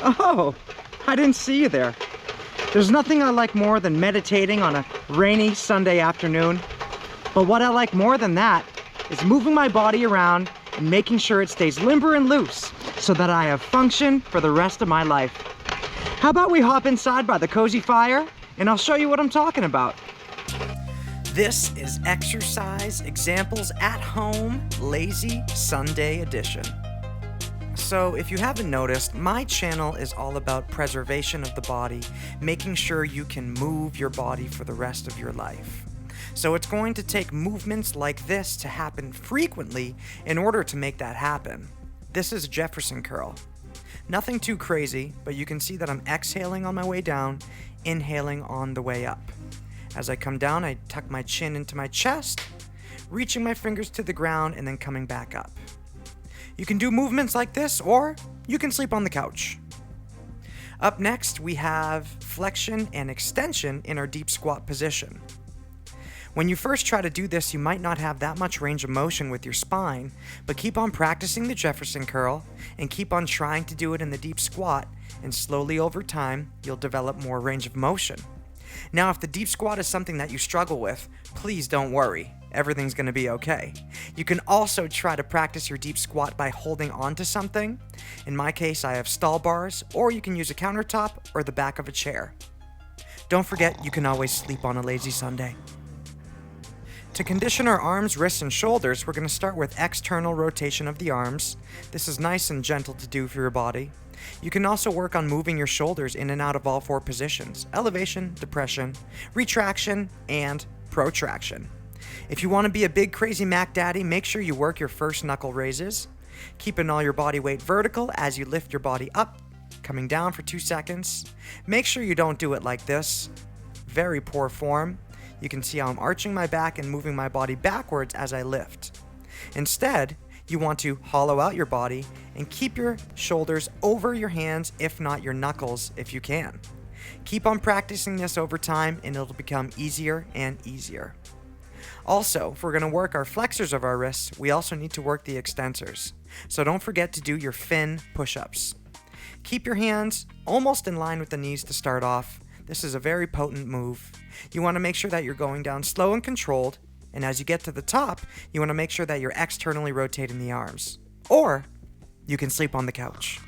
Oh, I didn't see you there. There's nothing I like more than meditating on a rainy Sunday afternoon. But what I like more than that is moving my body around and making sure it stays limber and loose so that I have function for the rest of my life. How about we hop inside by the cozy fire and I'll show you what I'm talking about. This is Exercise Examples at Home Lazy Sunday Edition. So if you haven't noticed, my channel is all about preservation of the body, making sure you can move your body for the rest of your life. So it's going to take movements like this to happen frequently in order to make that happen. This is Jefferson Curl. Nothing too crazy, but you can see that I'm exhaling on my way down, inhaling on the way up. As I come down, I tuck my chin into my chest, reaching my fingers to the ground and then coming back up. You can do movements like this, or you can sleep on the couch. Up next, we have flexion and extension in our deep squat position. When you first try to do this, you might not have that much range of motion with your spine, but keep on practicing the Jefferson curl and keep on trying to do it in the deep squat, and slowly over time, you'll develop more range of motion. Now, if the deep squat is something that you struggle with, please don't worry. Everything's going to be okay. You can also try to practice your deep squat by holding onto something. In my case, I have stall bars, or you can use a countertop or the back of a chair. Don't forget, you can always sleep on a lazy Sunday. To condition our arms, wrists, and shoulders, we're going to start with external rotation of the arms. This is nice and gentle to do for your body. You can also work on moving your shoulders in and out of all four positions: elevation, depression, retraction, and protraction. If you want to be a big crazy Mac Daddy, make sure you work your first knuckle raises, keeping all your body weight vertical as you lift your body up, coming down for 2 seconds. Make sure you don't do it like this. Very poor form. You can see how I'm arching my back and moving my body backwards as I lift. Instead, you want to hollow out your body and keep your shoulders over your hands, if not your knuckles, if you can. Keep on practicing this over time and it'll become easier and easier. Also, if we're going to work our flexors of our wrists, we also need to work the extensors. So don't forget to do your fin push-ups. Keep your hands almost in line with the knees to start off. This is a very potent move. You want to make sure that you're going down slow and controlled, and as you get to the top, you want to make sure that you're externally rotating the arms. Or you can sleep on the couch.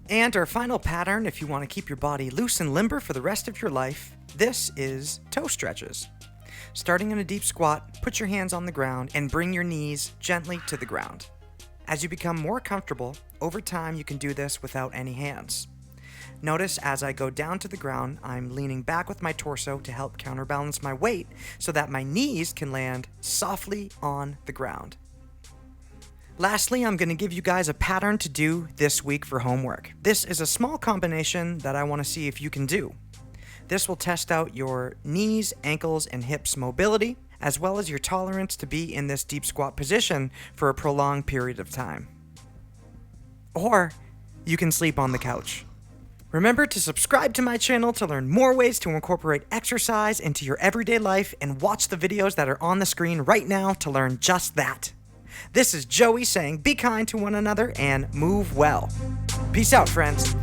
And our final pattern, if you want to keep your body loose and limber for the rest of your life, this is toe stretches. Starting in a deep squat, put your hands on the ground and bring your knees gently to the ground. As you become more comfortable, over time you can do this without any hands. Notice as I go down to the ground, I'm leaning back with my torso to help counterbalance my weight so that my knees can land softly on the ground. Lastly, I'm going to give you guys a pattern to do this week for homework. This is a small combination that I want to see if you can do. This will test out your knees, ankles, and hips mobility, as well as your tolerance to be in this deep squat position for a prolonged period of time. Or you can sleep on the couch. Remember to subscribe to my channel to learn more ways to incorporate exercise into your everyday life, and watch the videos that are on the screen right now to learn just that. This is Joey saying be kind to one another and move well. Peace out, friends.